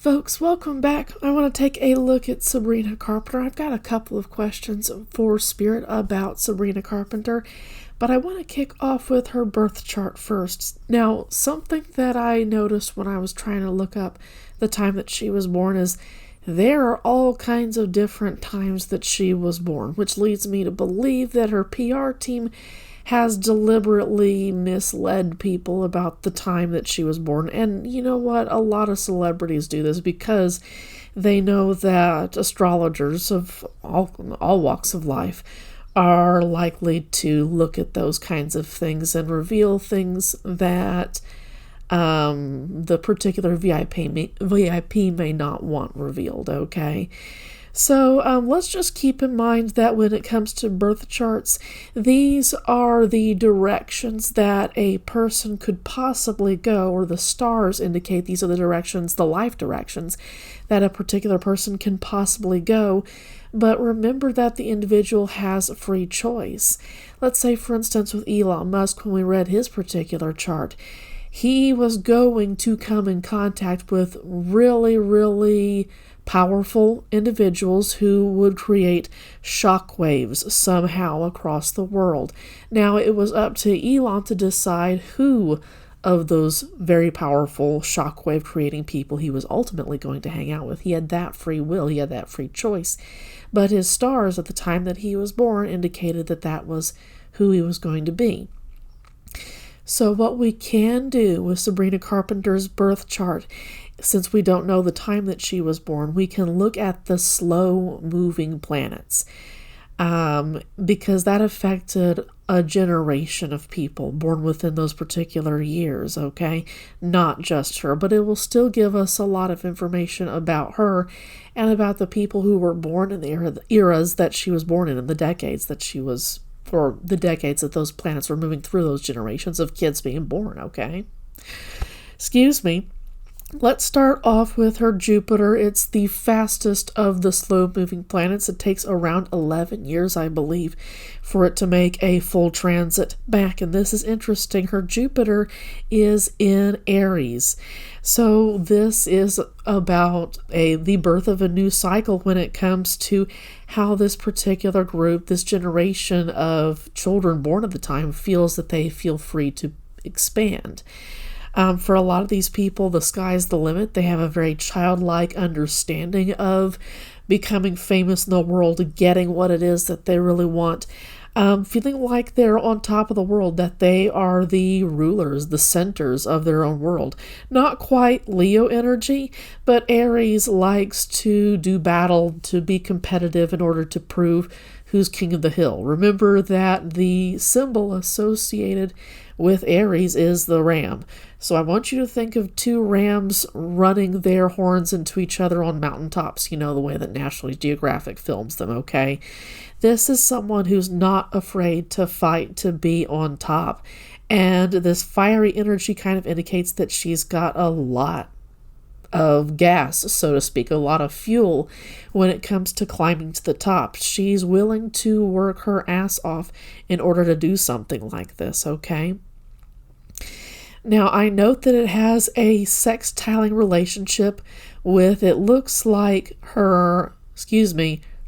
Folks, welcome back. I want to take a look at Sabrina Carpenter. I've got a couple of questions for Spirit about Sabrina Carpenter, but I want to kick off with her birth chart first. Now, something that I noticed when I was trying to look up the time that she was born is there are all kinds of different times that she was born, which leads me to believe that her PR team has deliberately misled people about the time that she was born. And you know what? A lot of celebrities do this because they know that astrologers of all walks of life are likely to look at those kinds of things and reveal things that the particular VIP may not want revealed, okay? So let's just keep in mind that when it comes to birth charts, these are the directions that a person could possibly go, or the stars indicate these are the directions, the life directions, that a particular person can possibly go. But remember that the individual has a free choice. Let's say, for instance, with Elon Musk, when we read his particular chart, he was going to come in contact with really powerful individuals who would create shockwaves somehow across the world. Now, it was up to Elon to decide who of those very powerful shockwave creating people he was ultimately going to hang out with. He had that free will, he had that free choice. But his stars at the time that he was born indicated that that was who he was going to be. So what we can do with Sabrina Carpenter's birth chart, since we don't know the time that she was born, we can look at the slow-moving planets, because that affected a generation of people born within those particular years, okay? Not just her, but it will still give us a lot of information about her and about the people who were born in the eras that she was born in, and the decades that she was, or the decades that those planets were moving through, those generations of kids being born, okay? Excuse me. Let's start off with her Jupiter. It's the fastest of the slow-moving planets. It takes around 11 years, I believe, for it to make a full transit back. And this is interesting. Her Jupiter is in Aries. So this is about the birth of a new cycle when it comes to how this particular group, this generation of children born at the time, feels that they feel free to expand. For a lot of these people, the sky's the limit. They have a very childlike understanding of becoming famous in the world, getting what it is that they really want, feeling like they're on top of the world, that they are the rulers, the centers of their own world. Not quite Leo energy, but Aries likes to do battle, to be competitive in order to prove who's king of the hill. Remember that the symbol associated with Aries is the ram. So I want you to think of two rams running their horns into each other on mountaintops, you know, the way that National Geographic films them, okay? This is someone who's not afraid to fight to be on top. And this fiery energy kind of indicates that she's got a lot of gas, so to speak, a lot of fuel when it comes to climbing to the top. She's willing to work her ass off in order to do something like this, okay? Now, I note that it has a sextiling relationship with, it looks like her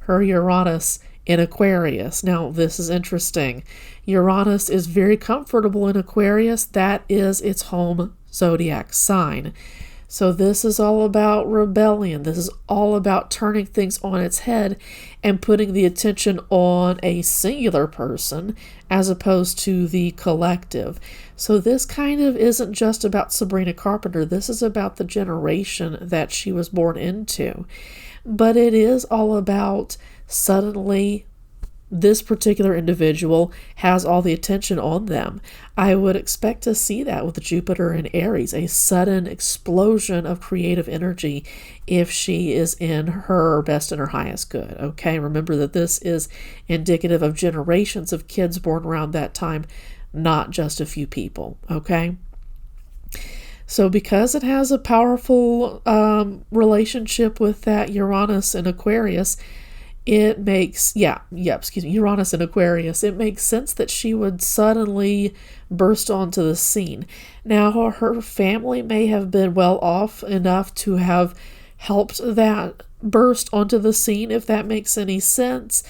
Uranus in Aquarius. Now, this is interesting. Uranus is very comfortable in Aquarius. That is its home zodiac sign. So this is all about rebellion. This is all about turning things on its head and putting the attention on a singular person as opposed to the collective. So this kind of isn't just about Sabrina Carpenter. This is about the generation that she was born into. But it is all about suddenly this particular individual has all the attention on them. I would expect to see that with Jupiter in Aries, a sudden explosion of creative energy if she is in her best and her highest good, okay? Remember that this is indicative of generations of kids born around that time, not just a few people, okay? So because it has a powerful relationship with that Uranus in Aquarius, it makes, Uranus in Aquarius, it makes sense that she would suddenly burst onto the scene. Now, her family may have been well off enough to have helped that burst onto the scene, if that makes any sense.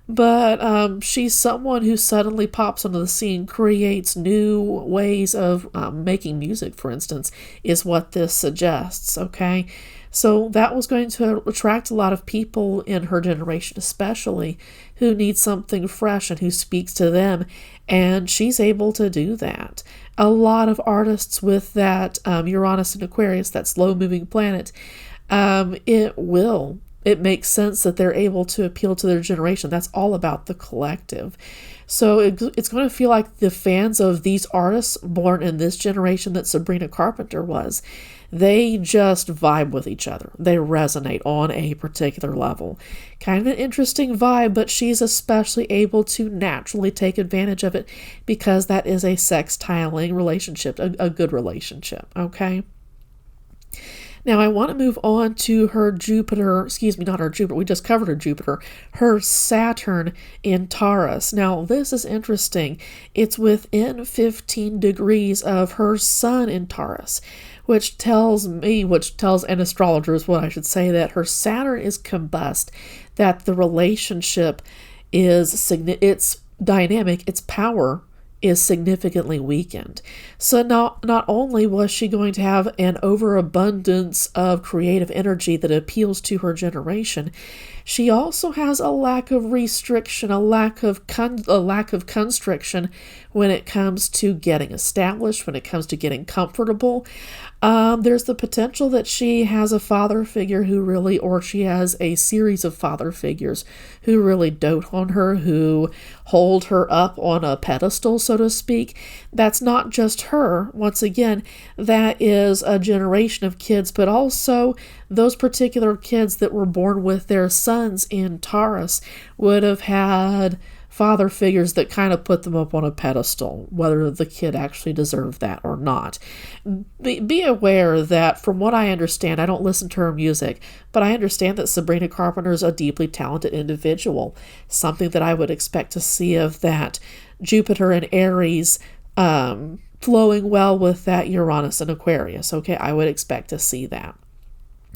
But she's someone who suddenly pops onto the scene, creates new ways of making music, for instance, is what this suggests, okay? So that was going to attract a lot of people in her generation, especially, who need something fresh and who speaks to them, and she's able to do that. A lot of artists with that Uranus and Aquarius, that slow-moving planet, it makes sense that they're able to appeal to their generation. That's all about the collective. So it's going to feel like the fans of these artists born in this generation that Sabrina Carpenter was, they just vibe with each other. They resonate on a particular level. Kind of an interesting vibe, but she's especially able to naturally take advantage of it because that is a sextiling relationship, a good relationship, okay? Now, I want to move on to her Jupiter, not her Jupiter, we just covered her Jupiter, her Saturn in Taurus. Now, this is interesting. It's within 15 degrees of her Sun in Taurus, which tells an astrologer is what I should say, that her Saturn is combust, that the relationship it's dynamic, its power is significantly weakened. So not only was she going to have an overabundance of creative energy that appeals to her generation, she also has a lack of restriction, a lack of constriction when it comes to getting established, when it comes to getting comfortable. There's the potential that she has a father figure or she has a series of father figures who really dote on her, who hold her up on a pedestal, so to speak. That's not just her. Once again, that is a generation of kids, but also those particular kids that were born with their sons in Taurus would have had father figures that kind of put them up on a pedestal, whether the kid actually deserved that or not. Be aware that, from what I understand, I don't listen to her music, but I understand that Sabrina Carpenter is a deeply talented individual, something that I would expect to see of that Jupiter and Aries flowing well with that Uranus and Aquarius. Okay, I would expect to see that.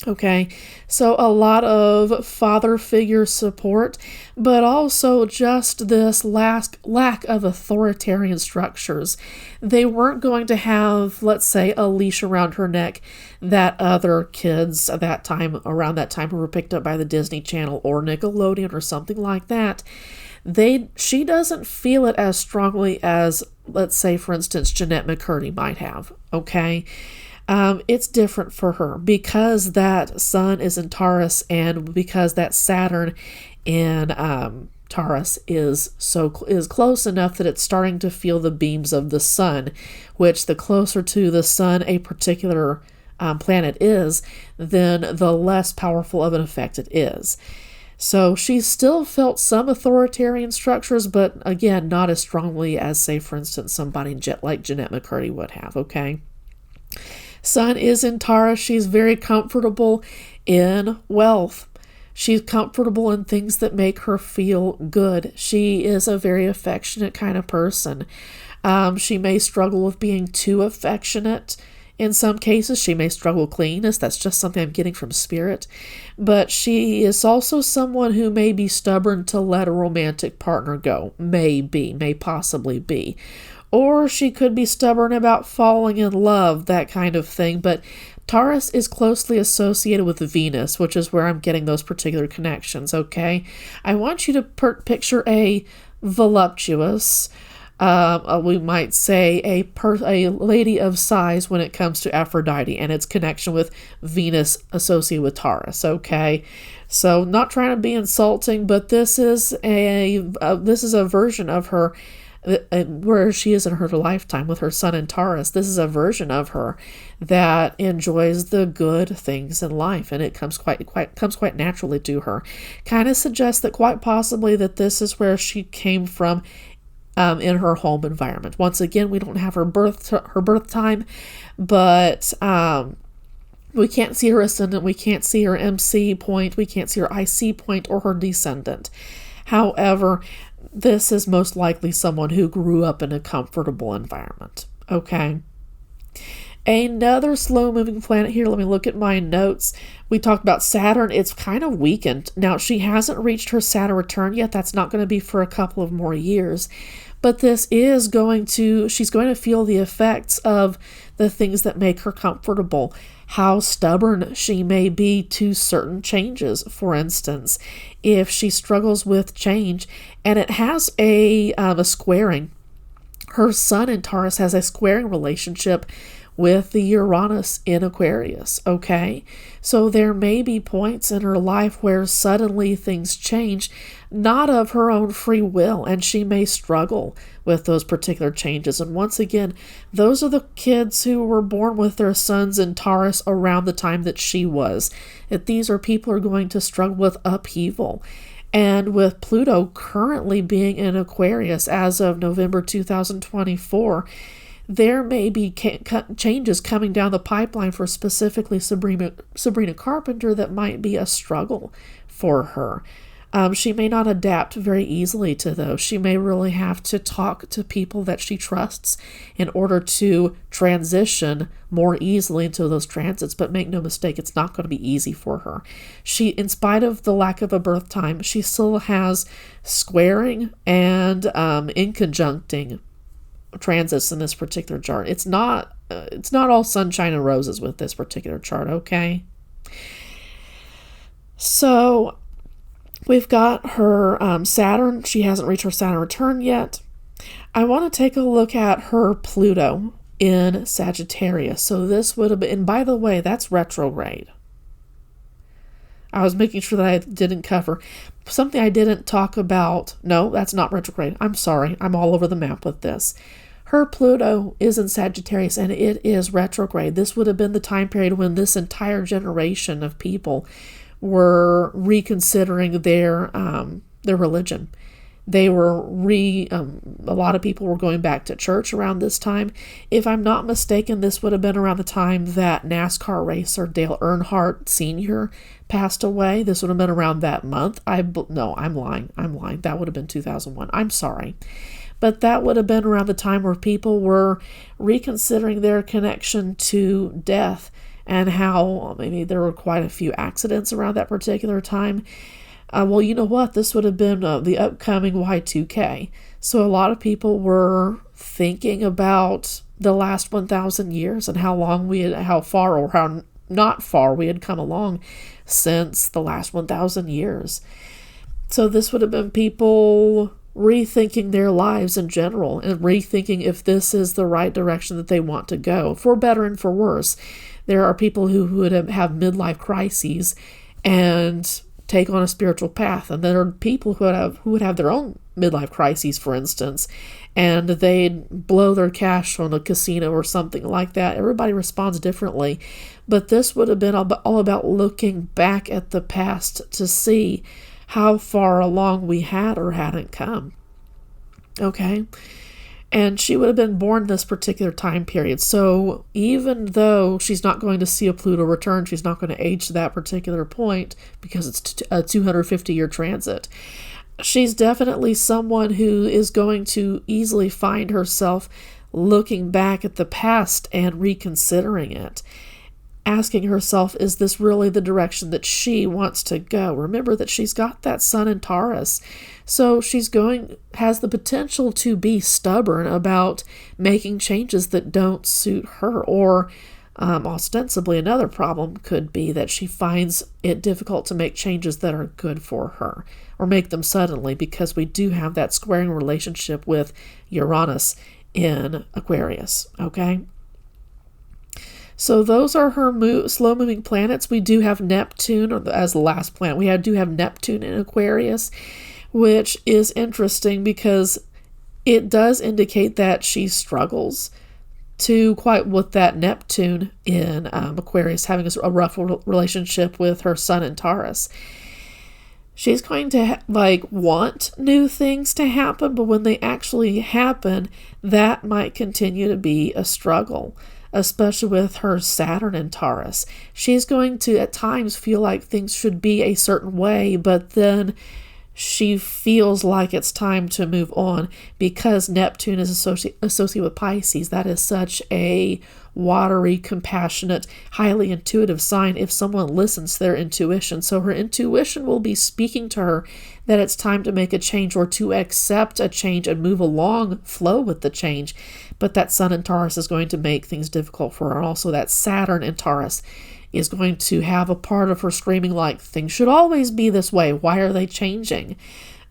Okay, so a lot of father figure support, but also just this lack of authoritarian structures. They weren't going to have, let's say, a leash around her neck that other kids around that time who were picked up by the Disney Channel or Nickelodeon or something like that. She doesn't feel it as strongly as, let's say, for instance, Jeanette McCurdy might have, okay? It's different for her because that Sun is in Taurus and because that Saturn in Taurus is close enough that it's starting to feel the beams of the Sun, which the closer to the Sun a particular planet is, then the less powerful of an effect it is. So she still felt some authoritarian structures, but again, not as strongly as, say, for instance, somebody like Jeanette McCurdy would have, okay? Sun is in Taurus. She's very comfortable in wealth. She's comfortable in things that make her feel good. She is a very affectionate kind of person. She may struggle with being too affectionate. In some cases, she may struggle with cleanness. That's just something I'm getting from Spirit. But she is also someone who may be stubborn to let a romantic partner go. May possibly be. Or she could be stubborn about falling in love, that kind of thing. But Taurus is closely associated with Venus, which is where I'm getting those particular connections, okay? I want you to picture a voluptuous, we might say a lady of size when it comes to Aphrodite and its connection with Venus associated with Taurus, okay? So not trying to be insulting, but this is a version of her where she is in her lifetime with her Sun in Taurus. This is a version of her that enjoys the good things in life, and it comes quite naturally to her. Kind of suggests that quite possibly that this is where she came from in her home environment. Once again, we don't have her birth time, but we can't see her ascendant, we can't see her MC point, we can't see her IC point or her descendant. However, this is most likely someone who grew up in a comfortable environment, okay? Another slow-moving planet here. Let me look at my notes. We talked about Saturn. It's kind of weakened. Now, she hasn't reached her Saturn return yet. That's not going to be for a couple of more years. But this is she's going to feel the effects of the things that make her comfortable. How stubborn she may be to certain changes, for instance. If she struggles with change, and it has a squaring. Her sun in Taurus has a squaring relationship with the Uranus in Aquarius, okay? So there may be points in her life where suddenly things change, not of her own free will, and she may struggle with those particular changes. And once again, those are the kids who were born with their suns in Taurus around the time that she was. If these are people who are going to struggle with upheaval. And with Pluto currently being in Aquarius as of November 2024, there may be changes coming down the pipeline for specifically Sabrina Carpenter that might be a struggle for her. She may not adapt very easily to those. She may really have to talk to people that she trusts in order to transition more easily into those transits. But make no mistake, it's not going to be easy for her. She, in spite of the lack of a birth time, she still has squaring and inconjuncting transits in this particular chart. It's not all sunshine and roses with this particular chart, okay? So we've got her Saturn. She hasn't reached her Saturn return yet. I want to take a look at her Pluto in Sagittarius. So this would have been, and by the way, that's retrograde. I was making sure that I didn't cover something I didn't talk about. No, that's not retrograde. I'm sorry. I'm all over the map with this. Her Pluto is in Sagittarius, and it is retrograde. This would have been the time period when this entire generation of people were reconsidering their religion. They were a lot of people were going back to church around this time. If I'm not mistaken, this would have been around the time that NASCAR racer Dale Earnhardt Sr. passed away. This would have been around that month. No, I'm lying. That would have been 2001. I'm sorry. But that would have been around the time where people were reconsidering their connection to death and how maybe there were quite a few accidents around that particular time. Well, you know what? This would have been the upcoming Y2K. So a lot of people were thinking about the last 1,000 years and how far or how not far we had come along since the last 1,000 years. So this would have been people rethinking their lives in general and rethinking if this is the right direction that they want to go, for better and for worse. There are people who would have midlife crises and take on a spiritual path, and there are people who would have their own midlife crises, for instance, and they'd blow their cash on a casino or something like that. Everybody responds differently, but this would have been all about looking back at the past to see how far along we had or hadn't come. Okay? And she would have been born this particular time period. So even though she's not going to see a Pluto return, she's not going to age to that particular point because it's a 250-year transit. She's definitely someone who is going to easily find herself looking back at the past and reconsidering it. Asking herself, is this really the direction that she wants to go? Remember that she's got that sun in Taurus. So has the potential to be stubborn about making changes that don't suit her. Or ostensibly another problem could be that she finds it difficult to make changes that are good for her or make them suddenly, because we do have that squaring relationship with Uranus in Aquarius. Okay? So those are her slow-moving planets. We do have Neptune as the last planet. We do have Neptune in Aquarius, which is interesting because it does indicate that she struggles with that Neptune in Aquarius, having a rough relationship with her sun in Taurus. She's going to want new things to happen, but when they actually happen, that might continue to be a struggle. Especially with her Saturn in Taurus. She's going to at times feel like things should be a certain way, but then she feels like it's time to move on because Neptune is associated with Pisces. That is such a watery, compassionate, highly intuitive sign if someone listens to their intuition. So her intuition will be speaking to her that it's time to make a change or to accept a change and move along, flow with the change. But that Sun in Taurus is going to make things difficult for her. And also that Saturn in Taurus is going to have a part of her screaming like, things should always be this way. Why are they changing?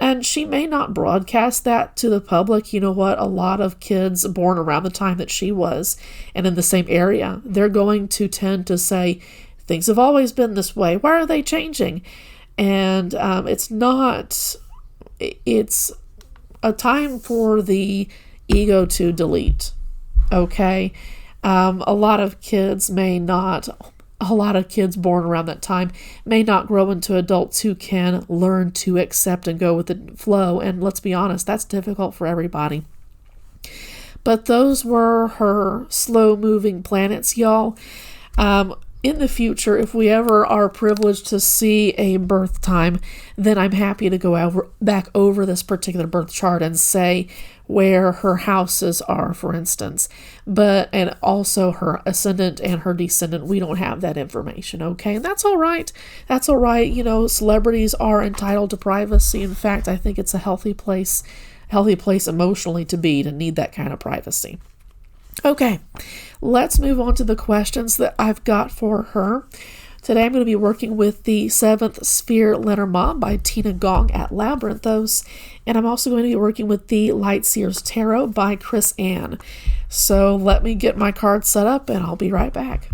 And she may not broadcast that to the public. You know what? A lot of kids born around the time that she was and in the same area, they're going to tend to say, things have always been this way. Why are they changing? And it's a time for the ego to delete. Okay? A lot of kids born around that time may not grow into adults who can learn to accept and go with the flow. And let's be honest, that's difficult for everybody. But those were her slow-moving planets, y'all. In the future, if we ever are privileged to see a birth time, then I'm happy to go back over this particular birth chart and say where her houses are, for instance. And also her ascendant and her descendant. We don't have that information, okay? And that's all right. That's all right. You know, celebrities are entitled to privacy. In fact, I think it's a healthy place emotionally to need that kind of privacy. Okay, let's move on to the questions that I've got for her. Today I'm going to be working with the 7th Sphere Lenormand by Tina Gong at Labyrinthos, and I'm also going to be working with the Light Seers Tarot by Chris Ann. So let me get my cards set up and I'll be right back.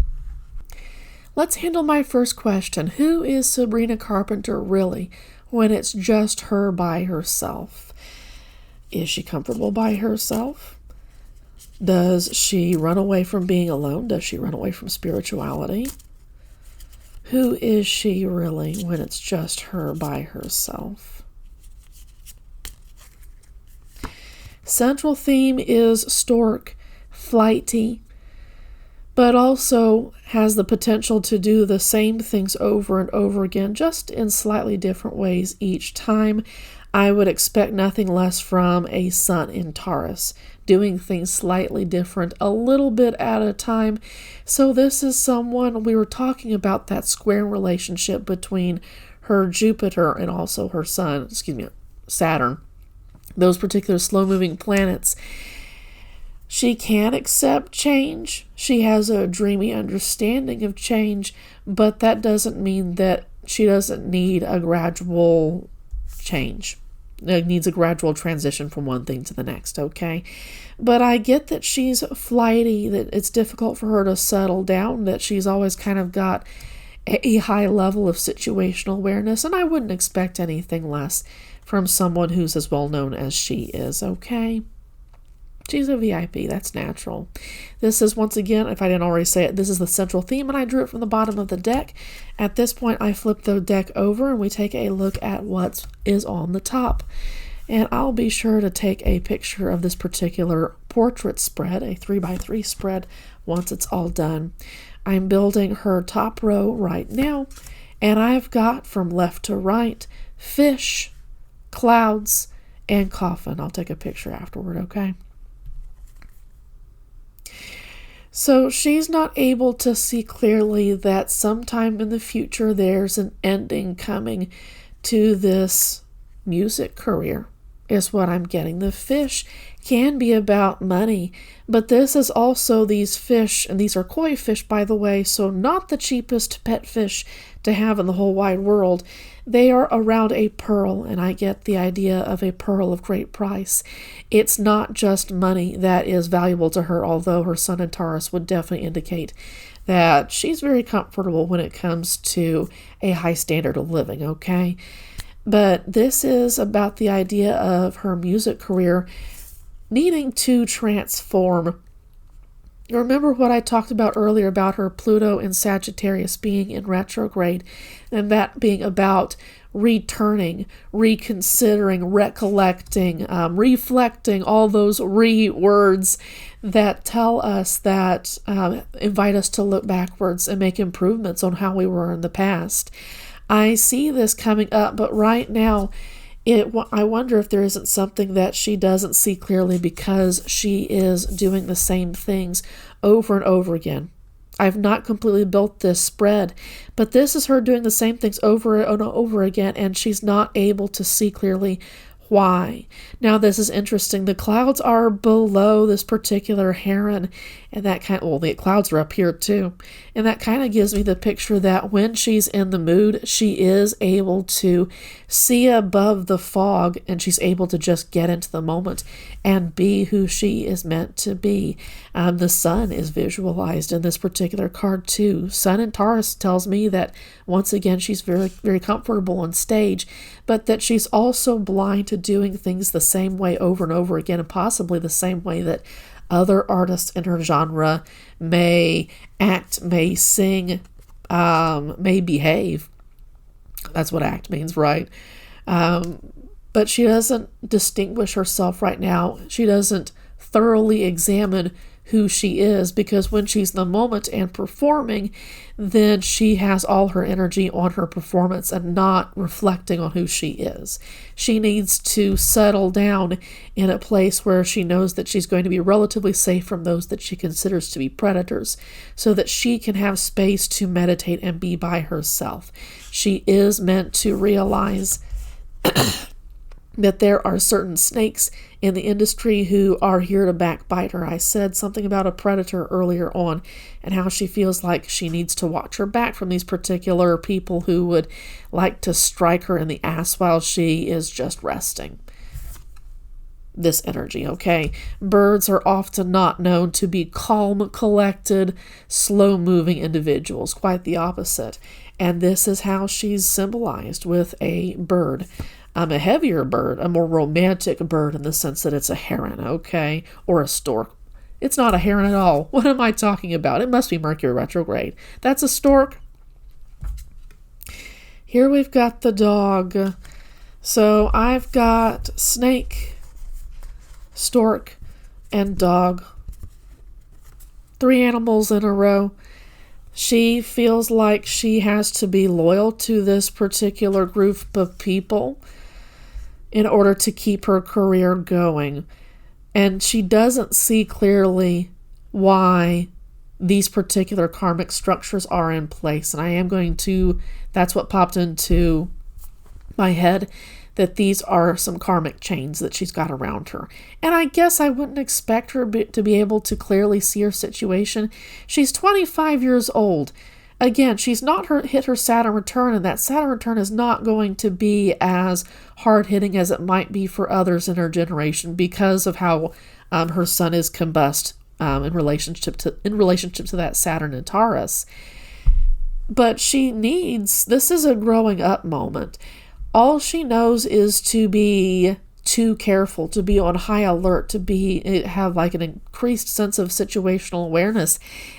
Let's handle my first question. Who is Sabrina Carpenter really when it's just her by herself? Is she comfortable by herself? Does she run away from being alone? Does she run away from spirituality? Who is she really when it's just her by herself? Central theme is stork, flighty, but also has the potential to do the same things over and over again, just in slightly different ways each time. I would expect nothing less from a Sun in Taurus, doing things slightly different, a little bit at a time. So this is someone, we were talking about that square relationship between her Jupiter and also her Saturn, those particular slow-moving planets. She can accept change. She has a dreamy understanding of change, but that doesn't mean that she doesn't need a gradual change. It needs a gradual transition from one thing to the next, okay? But I get that she's flighty, that it's difficult for her to settle down, that she's always kind of got a high level of situational awareness, and I wouldn't expect anything less from someone who's as well known as she is, okay? She's a VIP, that's natural. This is, once again, if I didn't already say it, this is the central theme, and I drew it from the bottom of the deck. At this point, I flip the deck over, and we take a look at what is on the top. And I'll be sure to take a picture of this particular portrait spread, a 3x3 spread, once it's all done. I'm building her top row right now, and I've got from left to right, fish, clouds, and coffin. I'll take a picture afterward, okay? So she's not able to see clearly that sometime in the future there's an ending coming to this music career, is what I'm getting. The fish can be about money, but this is also these fish, and these are koi fish, by the way, so not the cheapest pet fish to have in the whole wide world. They are around a pearl, and I get the idea of a pearl of great price. It's not just money that is valuable to her, although her Sun in Taurus would definitely indicate that she's very comfortable when it comes to a high standard of living, okay? But this is about the idea of her music career needing to transform. Remember what I talked about earlier about her Pluto in Sagittarius being in retrograde, and that being about returning, reconsidering, recollecting, reflecting, all those words that tell us that, invite us to look backwards and make improvements on how we were in the past. I see this coming up, but right now I wonder if there isn't something that she doesn't see clearly because she is doing the same things over and over again. I've not completely built this spread, but this is her doing the same things over and over again, and she's not able to see clearly why. Now, this is interesting. The clouds are below this particular heron, and that the clouds are up here too. And that kind of gives me the picture that when she's in the mood, she is able to see above the fog, and she's able to just get into the moment and be who she is meant to be. The sun is visualized in this particular card too. Sun in Taurus tells me that once again she's very, very comfortable on stage, but that she's also blind to doing things the same way over and over again, and possibly the same way that other artists in her genre may act, may sing, may behave. That's what act means, right? But she doesn't distinguish herself right now. She doesn't thoroughly examine who she is, because when she's in the moment and performing, then she has all her energy on her performance and not reflecting on who she is. She needs to settle down in a place where she knows that she's going to be relatively safe from those that she considers to be predators, so that she can have space to meditate and be by herself. She is meant to realize that there are certain snakes in the industry who are here to backbite her. I said something about a predator earlier on, and how she feels like she needs to watch her back from these particular people who would like to strike her in the ass while she is just resting. This energy, okay? Birds are often not known to be calm, collected, slow-moving individuals. Quite the opposite. And this is how she's symbolized with a bird. A heavier bird, a more romantic bird in the sense that it's a heron, okay? Or a stork. It's not a heron at all. What am I talking about? It must be Mercury Retrograde. That's a stork. Here we've got the dog. So I've got snake, stork, and dog. 3 animals in a row. She feels like she has to be loyal to this particular group of people in order to keep her career going. And she doesn't see clearly why these particular karmic structures are in place. And that's what popped into my head, that these are some karmic chains that she's got around her. And I guess I wouldn't expect her to be able to clearly see her situation. She's 25 years old. Again, she's not hit her Saturn return, and that Saturn return is not going to be as hard-hitting as it might be for others in her generation because of how her sun is combust in relationship to that Saturn in Taurus. But this is a growing up moment. All she knows is to be too careful, to be on high alert, to have like an increased sense of situational awareness,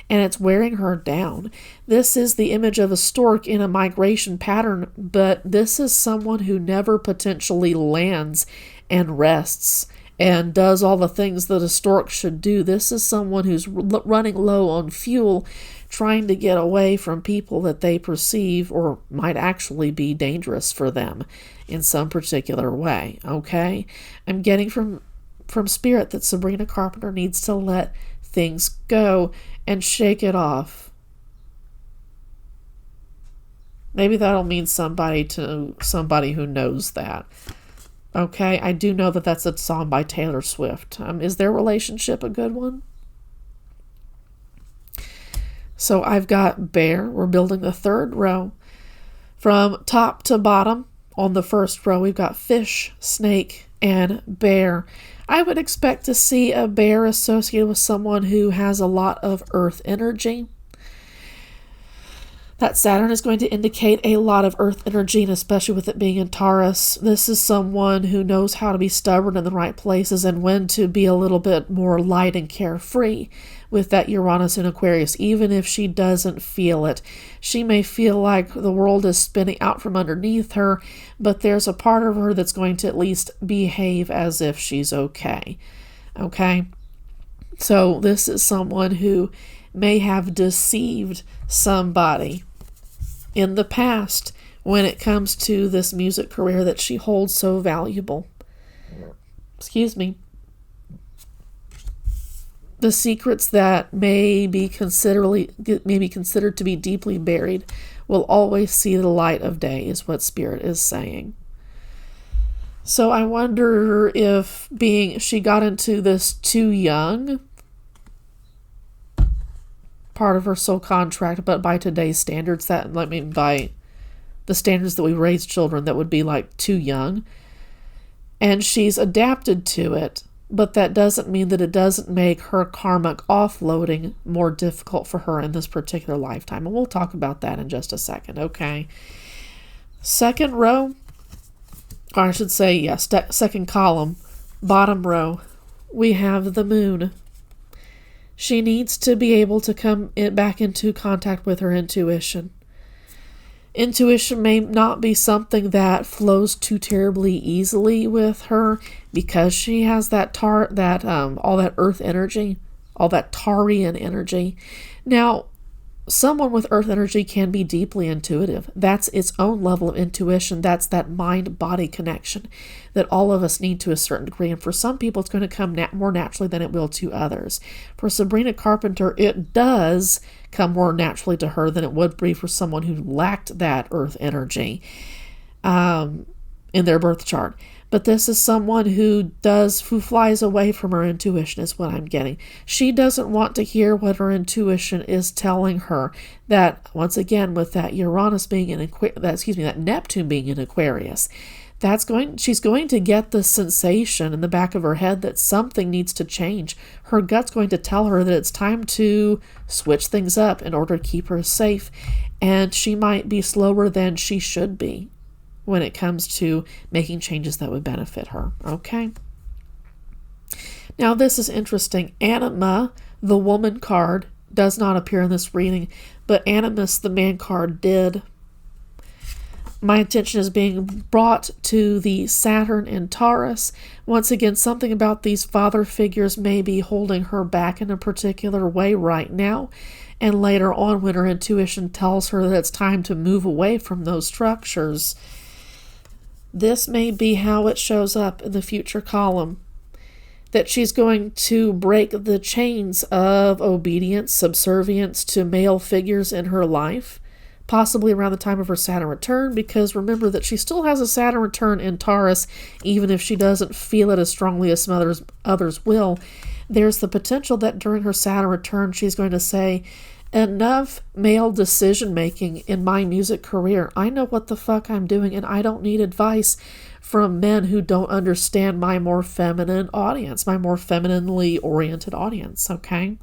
and it's wearing her down. This is the image of a stork in a migration pattern, but this is someone who never potentially lands and rests and does all the things that a stork should do. This is someone who's running low on fuel, trying to get away from people that they perceive or might actually be dangerous for them in some particular way, okay? I'm getting from Spirit that Sabrina Carpenter needs to let things go and shake it off. Maybe that'll mean somebody who knows that. Okay, I do know that that's a song by Taylor Swift. Is their relationship a good one? So I've got bear. We're building the 3rd row. From top to bottom, on the 1st row, we've got fish, snake, and bear. I would expect to see a bear associated with someone who has a lot of earth energy. That Saturn is going to indicate a lot of earth energy, and especially with it being in Taurus, this is someone who knows how to be stubborn in the right places and when to be a little bit more light and carefree with that Uranus in Aquarius, even if she doesn't feel it. She may feel like the world is spinning out from underneath her, but there's a part of her that's going to at least behave as if she's okay. Okay? So this is someone who may have deceived somebody in the past when it comes to this music career that she holds so valuable. Excuse me. The secrets that may be considered to be deeply buried will always see the light of day, is what Spirit is saying. So I wonder if she got into this too young, part of her soul contract, but by today's standards, by the standards that we raise children, that would be like too young. And she's adapted to it, but that doesn't mean that it doesn't make her karmic offloading more difficult for her in this particular lifetime. And we'll talk about that in just a second, okay? Second row, or I should say, yes, second column, bottom row, we have the moon. She needs to be able to come back into contact with her intuition. Intuition may not be something that flows too terribly easily with her because she has that all that earth energy, all that Tarian energy. Now, someone with earth energy can be deeply intuitive. That's its own level of intuition. That's that mind-body connection that all of us need to a certain degree. And for some people, it's going to come more naturally than it will to others. For Sabrina Carpenter, it does come more naturally to her than it would be for someone who lacked that earth energy in their birth chart. But this is someone who flies away from her intuition, is what I'm getting. She doesn't want to hear what her intuition is telling her. That, once again, with that Uranus being in that Neptune being in Aquarius, she's going to get the sensation in the back of her head that something needs to change. Her gut's going to tell her that it's time to switch things up in order to keep her safe, and she might be slower than she should be when it comes to making changes that would benefit her, okay? Now, this is interesting. Anima, the woman card, does not appear in this reading, but Animus, the man card, did. My attention is being brought to the Saturn and Taurus. Once again, something about these father figures may be holding her back in a particular way right now, and later on when her intuition tells her that it's time to move away from those structures, this may be how it shows up in the future column, that she's going to break the chains of obedience, subservience to male figures in her life, possibly around the time of her Saturn return, because remember that she still has a Saturn return in Taurus, even if she doesn't feel it as strongly as some others will. There's the potential that during her Saturn return, she's going to say, enough male decision-making in my music career. I know what the fuck I'm doing, and I don't need advice from men who don't understand my more feminine audience, my more femininely oriented audience, okay?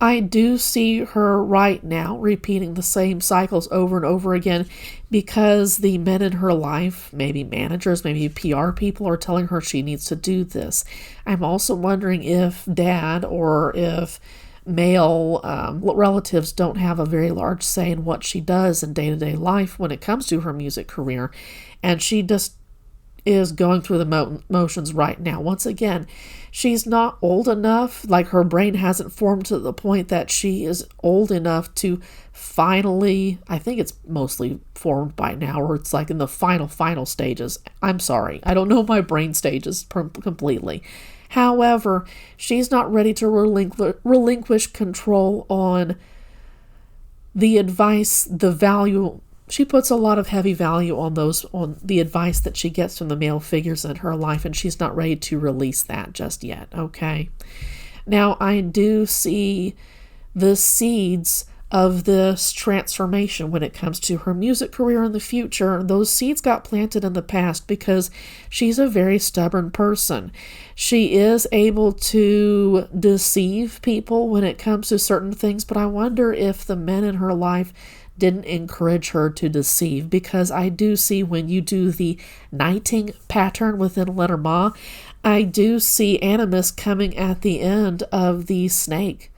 I do see her right now repeating the same cycles over and over again because the men in her life, maybe managers, maybe PR people, are telling her she needs to do this. I'm also wondering if dad or if male relatives don't have a very large say in what she does in day-to-day life when it comes to her music career, and she just is going through the motions right now. Once again, she's not old enough, like her brain hasn't formed to the point that she is old enough to finally, I think it's mostly formed by now, or it's like in the final stages. I'm sorry, I don't know my brain stages completely. However, she's not ready to relinquish control on the advice, the value. She puts a lot of heavy value on the advice that she gets from the male figures in her life, and she's not ready to release that just yet, okay? Now, I do see the seeds of this transformation when it comes to her music career in the future. Those seeds got planted in the past because she's a very stubborn person. She is able to deceive people when it comes to certain things, but I wonder if the men in her life didn't encourage her to deceive, because I do see when you do the knighting pattern within Lenormand, I do see Animus coming at the end of the snake,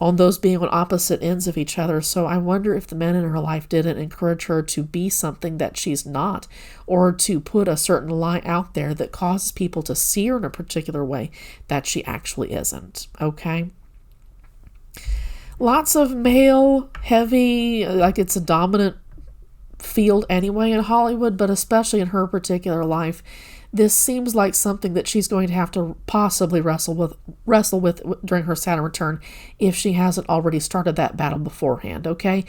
on those being on opposite ends of each other. So I wonder if the men in her life didn't encourage her to be something that she's not, or to put a certain lie out there that causes people to see her in a particular way that she actually isn't, okay? Lots of male, heavy, like it's a dominant field anyway in Hollywood, but especially in her particular life, this seems like something that she's going to have to possibly wrestle with during her Saturn return if she hasn't already started that battle beforehand, okay?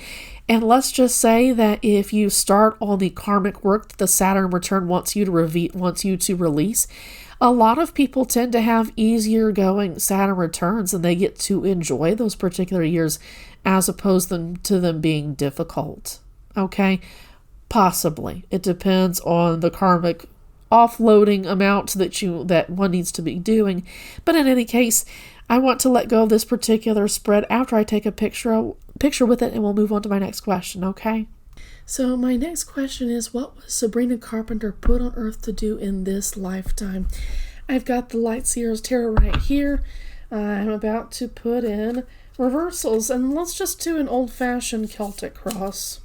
And let's just say that if you start all the karmic work that the Saturn return wants you to release, a lot of people tend to have easier going Saturn returns and they get to enjoy those particular years as opposed to them being difficult, okay? Possibly. It depends on the karmic offloading amount that one needs to be doing. But in any case, I want to let go of this particular spread after I take a picture with it, and we'll move on to my next question, okay? So my next question is, what was Sabrina Carpenter put on Earth to do in this lifetime? I've got the Light Seer's Tarot right here. I'm about to put in reversals, and let's just do an old-fashioned Celtic cross.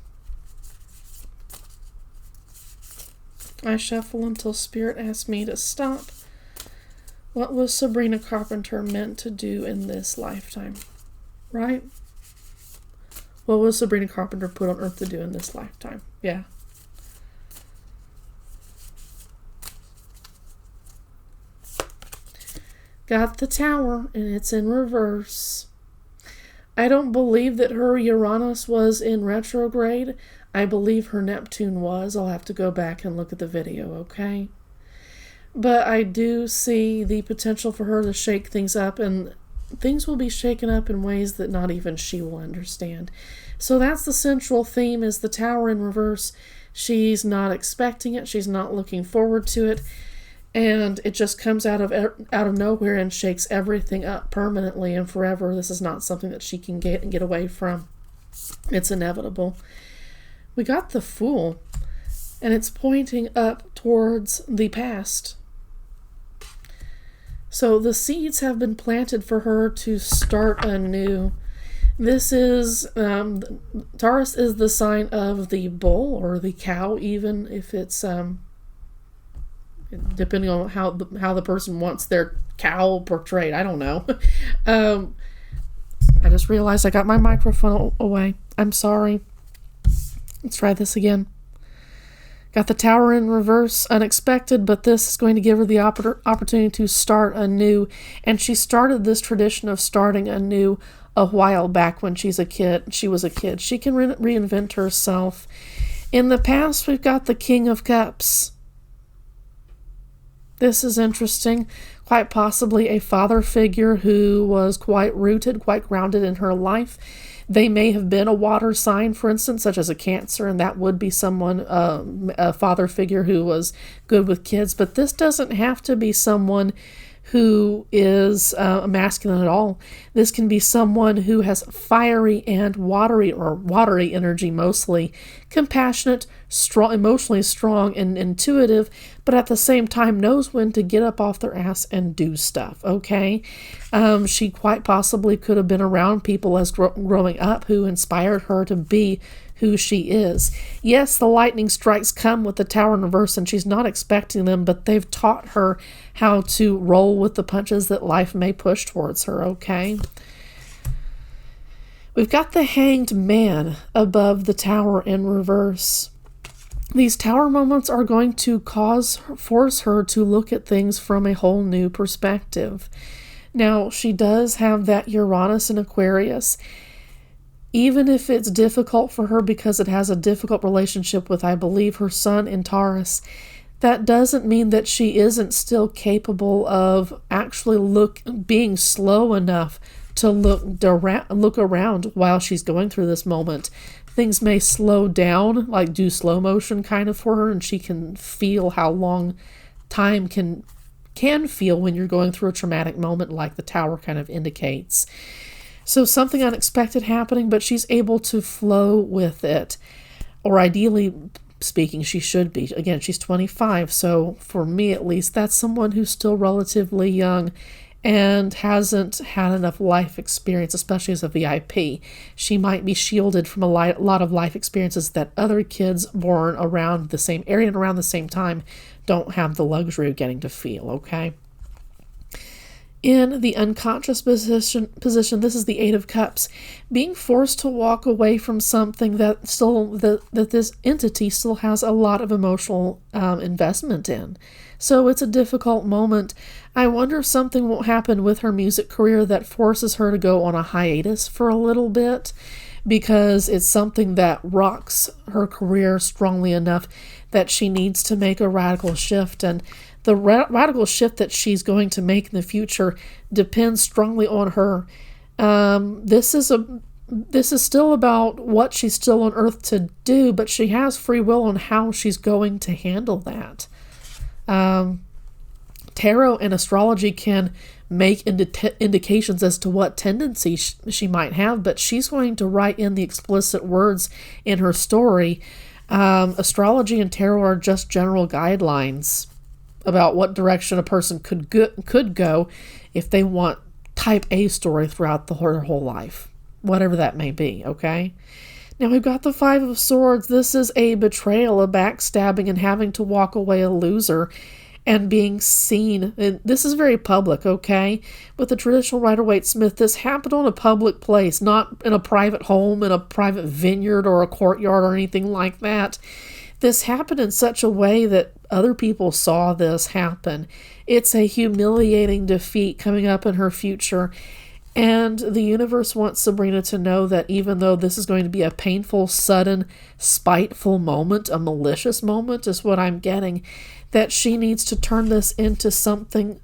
I shuffle until Spirit asks me to stop. What was Sabrina Carpenter meant to do in this lifetime? Right? What was Sabrina Carpenter put on Earth to do in this lifetime? Yeah. Got the Tower, and it's in reverse. I don't believe that her Uranus was in retrograde. I believe her Neptune was. I'll have to go back and look at the video, okay? But I do see the potential for her to shake things up, and things will be shaken up in ways that not even she will understand. So that's the central theme, is the Tower in reverse. She's not expecting it. She's not looking forward to it. And it just comes out of nowhere and shakes everything up permanently and forever. This is not something that she can get away from. It's inevitable. We got the Fool, and it's pointing up towards the past. So the seeds have been planted for her to start anew. This is, Taurus is the sign of the bull or the cow, even if it's, depending on how the person wants their cow portrayed. I don't know. I just realized I got my microphone away. I'm sorry. Let's try this again. Got the Tower in reverse, unexpected, but this is going to give her the opportunity to start anew. And she started this tradition of starting anew a while back when she was a kid. She can reinvent herself. In the past, we've got the King of Cups. This is interesting. Quite possibly a father figure who was quite rooted, quite grounded in her life. They may have been a water sign, for instance, such as a Cancer, and that would be someone, a father figure who was good with kids. But this doesn't have to be someone who is masculine at all. This can be someone who has fiery and watery energy mostly, compassionate, strong, emotionally strong and intuitive, but at the same time knows when to get up off their ass and do stuff, okay? She quite possibly could have been around people as growing up who inspired her to be who she is. Yes, the lightning strikes come with the Tower in reverse, and she's not expecting them, but they've taught her how to roll with the punches that life may push towards her, okay? We've got the Hanged Man above the Tower in reverse. These Tower moments are going to force her to look at things from a whole new perspective. Now, she does have that Uranus in Aquarius. Even if it's difficult for her because it has a difficult relationship with, I believe, her Sun in Taurus, that doesn't mean that she isn't still capable of actually being slow enough to look around while she's going through this moment. Things may slow down, like do slow motion kind of for her, and she can feel how long time can feel when you're going through a traumatic moment like the Tower kind of indicates. So something unexpected happening, but she's able to flow with it. Or ideally speaking, she should be. Again, she's 25, so for me at least, that's someone who's still relatively young and hasn't had enough life experience, especially as a VIP. She might be shielded from a lot of life experiences that other kids born around the same area and around the same time don't have the luxury of getting to feel, okay? In the unconscious position, this is the Eight of Cups, being forced to walk away from something that this entity still has a lot of emotional investment in. So it's a difficult moment. I wonder if something will happen with her music career that forces her to go on a hiatus for a little bit, because it's something that rocks her career strongly enough that she needs to make a radical shift. And the radical shift that she's going to make in the future depends strongly on her. This is still about what she's still on Earth to do, but she has free will on how she's going to handle that. Tarot and astrology can make indications as to what tendencies she might have, but she's going to write in the explicit words in her story. Astrology and tarot are just general guidelines about what direction a person could go if they want type A story throughout their whole life, whatever that may be, okay? Now we've got the Five of Swords. This is a betrayal, a backstabbing, and having to walk away a loser and being seen. And this is very public, okay? With the traditional Rider-Waite-Smith, this happened on a public place, not in a private home, in a private vineyard or a courtyard or anything like that. This happened in such a way that other people saw this happen. It's a humiliating defeat coming up in her future. And the universe wants Sabrina to know that even though this is going to be a painful, sudden, spiteful moment, a malicious moment is what I'm getting, that she needs to turn this into something,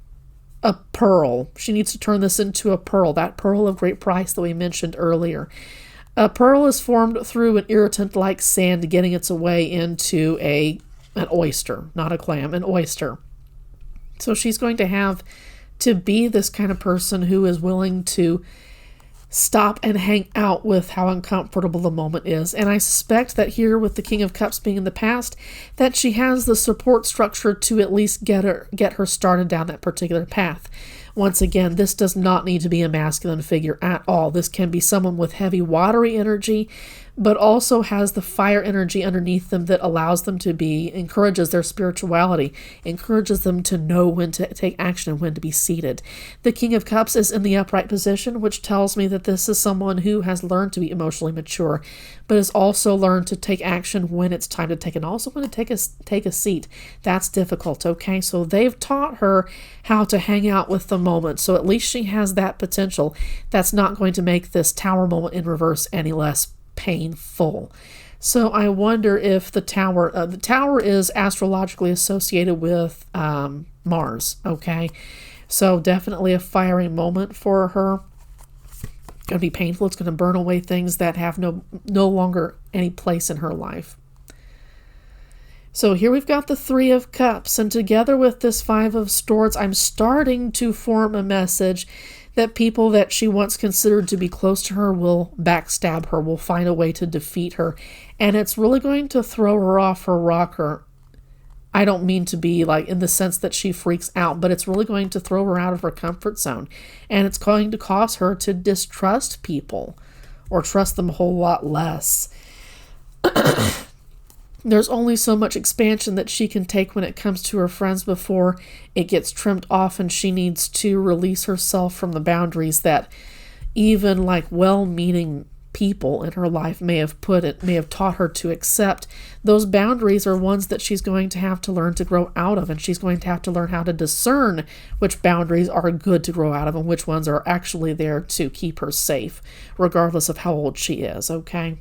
a pearl. She needs to turn this into a pearl, that pearl of great price that we mentioned earlier. A pearl is formed through an irritant like sand getting its way into an oyster, not a clam, an oyster. So she's going to have to be this kind of person who is willing to stop and hang out with how uncomfortable the moment is. And I suspect that here, with the King of Cups being in the past, that she has the support structure to at least get her started down that particular path. Once again, this does not need to be a masculine figure at all. This can be someone with heavy watery energy, but also has the fire energy underneath them that allows them to encourages their spirituality, encourages them to know when to take action and when to be seated. The King of Cups is in the upright position, which tells me that this is someone who has learned to be emotionally mature, but has also learned to take action when it's time to take, and also when to take a seat. That's difficult, okay? So they've taught her how to hang out with the moment, so at least she has that potential. That's not going to make this Tower moment in reverse any less painful. So I wonder if the tower is astrologically associated with Mars, okay? So definitely a fiery moment for her. It's going to be painful. It's going to burn away things that have no longer any place in her life. So here we've got the Three of Cups, and together with this Five of Swords, I'm starting to form a message that people that she once considered to be close to her will backstab her, will find a way to defeat her. And it's really going to throw her off her rocker. I don't mean to be like in the sense that she freaks out, but it's really going to throw her out of her comfort zone. And it's going to cause her to distrust people or trust them a whole lot less. There's only so much expansion that she can take when it comes to her friends before it gets trimmed off, and she needs to release herself from the boundaries that even like well-meaning people in her life may have taught her to accept. Those boundaries are ones that she's going to have to learn to grow out of, and she's going to have to learn how to discern which boundaries are good to grow out of and which ones are actually there to keep her safe, regardless of how old she is, okay?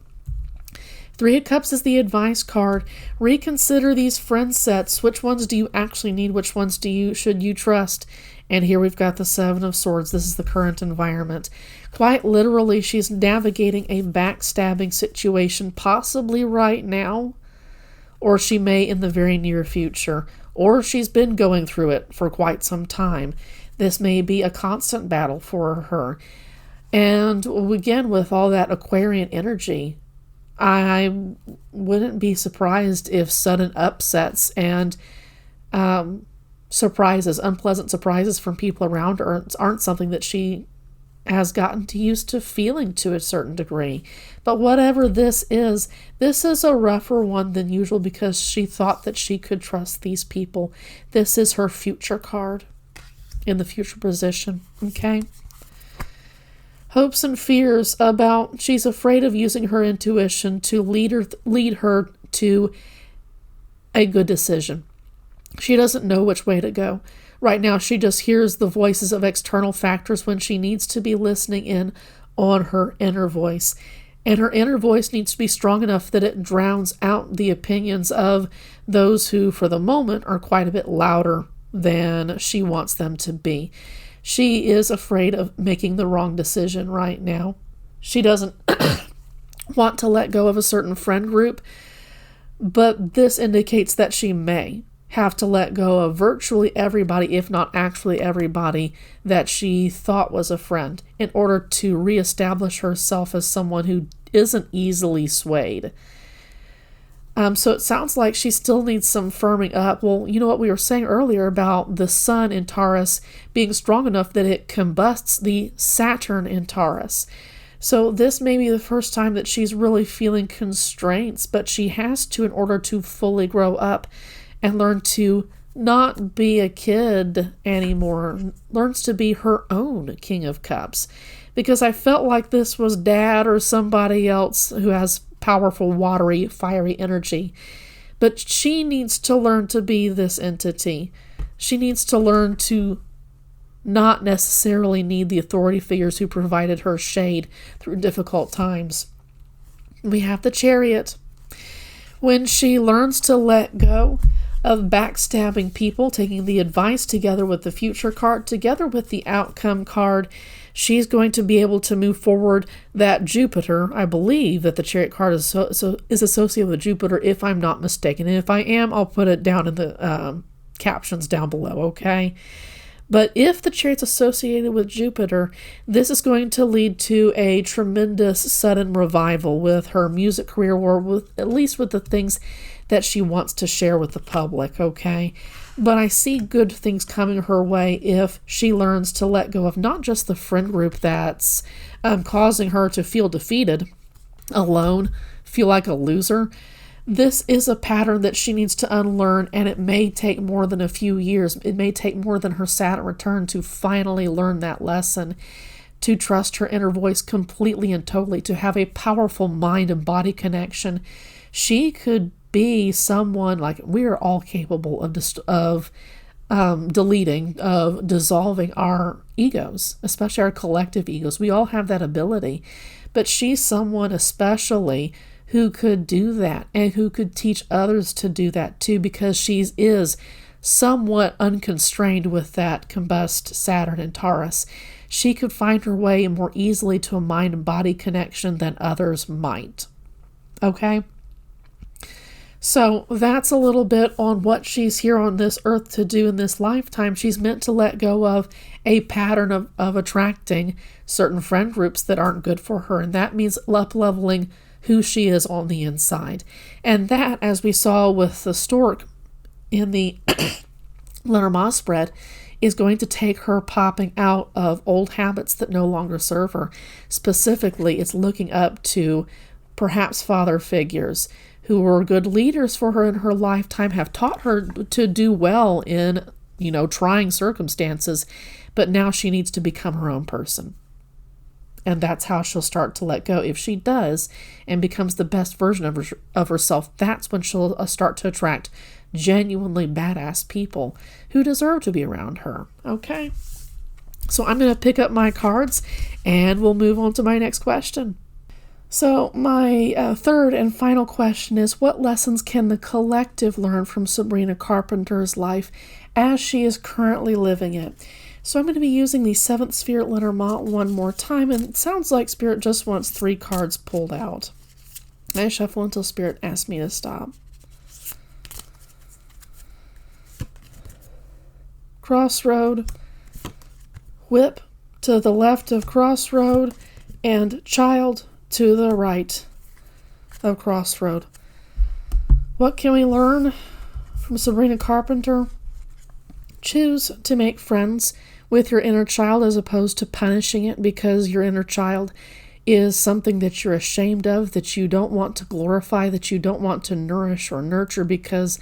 Three of Cups is the advice card. Reconsider these friend sets. Which ones do you actually need? Which ones should you trust? And here we've got the Seven of Swords. This is the current environment. Quite literally, she's navigating a backstabbing situation, possibly right now, or she may in the very near future, or she's been going through it for quite some time. This may be a constant battle for her. And again, with all that Aquarian energy, I wouldn't be surprised if sudden upsets and unpleasant surprises from people around her aren't something that she has gotten used to feeling to a certain degree. But whatever this is a rougher one than usual because she thought that she could trust these people. This is her future card. in the future position, okay? Hopes and fears about she's afraid of using her intuition to lead her to a good decision. She doesn't know which way to go. Right now, she just hears the voices of external factors when she needs to be listening in on her inner voice. And her inner voice needs to be strong enough that it drowns out the opinions of those who, for the moment, are quite a bit louder than she wants them to be. She is afraid of making the wrong decision right now. She doesn't want to let go of a certain friend group, but this indicates that she may have to let go of virtually everybody, if not actually everybody, that she thought was a friend in order to reestablish herself as someone who isn't easily swayed. So it sounds like she still needs some firming up. Well, you know what we were saying earlier about the sun in Taurus being strong enough that it combusts the Saturn in Taurus. So this may be the first time that she's really feeling constraints, but she has to in order to fully grow up and learn to not be a kid anymore, learns to be her own King of Cups. Because I felt like this was Dad or somebody else who has powerful, watery, fiery energy. But she needs to learn to be this entity. She needs to learn to not necessarily need the authority figures who provided her shade through difficult times. We have the Chariot. When she learns to let go of backstabbing people, taking the advice together with the future card, together with the outcome card, she's going to be able to move forward. That Jupiter, I believe that the Chariot card is associated with Jupiter, if I'm not mistaken. And if I am, I'll put it down in the captions down below, okay? But if the Chariot's associated with Jupiter, this is going to lead to a tremendous sudden revival with her music career, or with at least with the things that she wants to share with the public, okay? But I see good things coming her way if she learns to let go of not just the friend group that's causing her to feel defeated, alone, feel like a loser. This is a pattern that she needs to unlearn, and it may take more than a few years. It may take more than her Saturn return to finally learn that lesson, to trust her inner voice completely and totally, to have a powerful mind and body connection. She could be someone, like, we are all capable of deleting, of dissolving our egos, especially our collective egos. We all have that ability. But she's someone especially who could do that and who could teach others to do that too, because she is somewhat unconstrained with that combust Saturn and Taurus. She could find her way more easily to a mind and body connection than others might. Okay? So that's a little bit on what she's here on this earth to do in this lifetime. She's meant to let go of a pattern of attracting certain friend groups that aren't good for her. And that means up-leveling who she is on the inside. And that, as we saw with the stork in the Lenormand spread, is going to take her popping out of old habits that no longer serve her. Specifically, it's looking up to perhaps father figures who were good leaders for her in her lifetime, have taught her to do well in, trying circumstances, but now she needs to become her own person. And that's how she'll start to let go. If she does and becomes the best version of herself, that's when she'll start to attract genuinely badass people who deserve to be around her. Okay? So I'm going to pick up my cards and we'll move on to my next question. So my third and final question is, what lessons can the collective learn from Sabrina Carpenter's life as she is currently living it? So I'm going to be using the 7th Sphere Lenormand one more time, and it sounds like Spirit just wants 3 cards pulled out. I shuffle until Spirit asks me to stop. Crossroad, Whip to the left of Crossroad, and Child to the right of Crossroad. What can we learn from Sabrina Carpenter? Choose to make friends with your inner child as opposed to punishing it because your inner child is something that you're ashamed of, that you don't want to glorify, that you don't want to nourish or nurture, because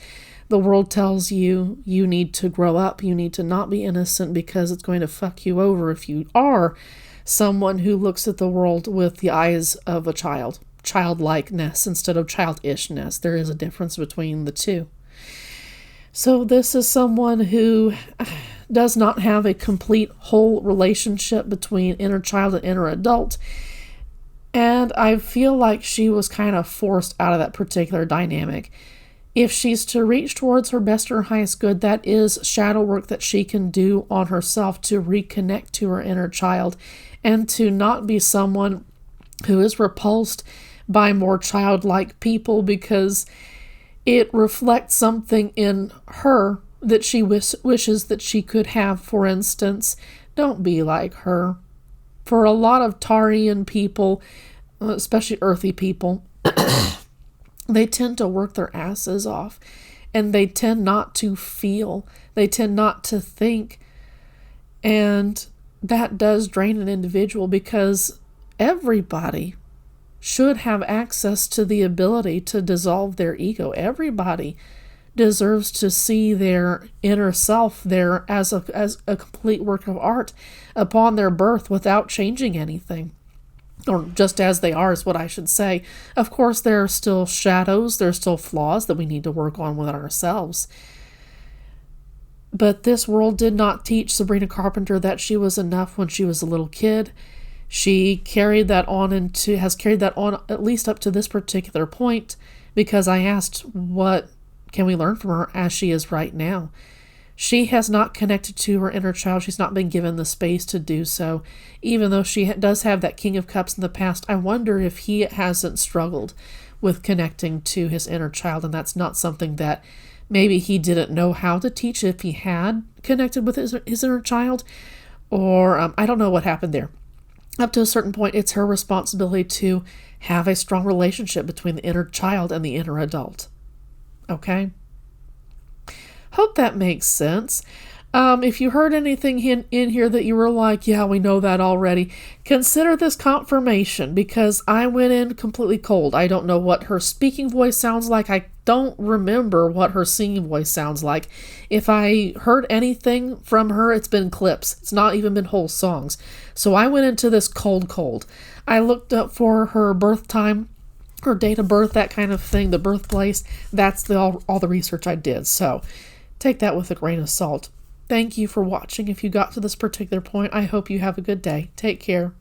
The world tells you you need to grow up, you need to not be innocent because it's going to fuck you over if you are someone who looks at the world with the eyes of a child, childlikeness instead of childishness. There is a difference between the two. So this is someone who does not have a complete whole relationship between inner child and inner adult. And I feel like she was kind of forced out of that particular dynamic. If she's to reach towards her best or highest good, that is shadow work that she can do on herself to reconnect to her inner child and to not be someone who is repulsed by more childlike people, because it reflects something in her that she wishes that she could have. For instance, don't be like her. For a lot of Tarian people, especially earthy people, they tend to work their asses off, and they tend not to feel. They tend not to think. And that does drain an individual, because everybody should have access to the ability to dissolve their ego. Everybody deserves to see their inner self there as a complete work of art upon their birth without changing anything. Or just as they are is what I should say. Of course, there are still shadows, there are still flaws that we need to work on within ourselves. But this world did not teach Sabrina Carpenter that she was enough when she was a little kid. She has carried that on at least up to this particular point, because I asked, what can we learn from her as she is right now? She has not connected to her inner child. She's not been given the space to do so. Even though she does have that King of Cups in the past, I wonder if he hasn't struggled with connecting to his inner child, and that's not something that maybe he didn't know how to teach if he had connected with his inner child, or I don't know what happened there. Up to a certain point, it's her responsibility to have a strong relationship between the inner child and the inner adult. Okay? Hope that makes sense. If you heard anything in here that you were like, yeah, we know that already, consider this confirmation, because I went in completely cold. I don't know what her speaking voice sounds like. I don't remember what her singing voice sounds like. If I heard anything from her, it's been clips. It's not even been whole songs. So I went into this cold. I looked up for her birth time, her date of birth, that kind of thing, the birthplace. That's all the research I did. So take that with a grain of salt. Thank you for watching. If you got to this particular point, I hope you have a good day. Take care.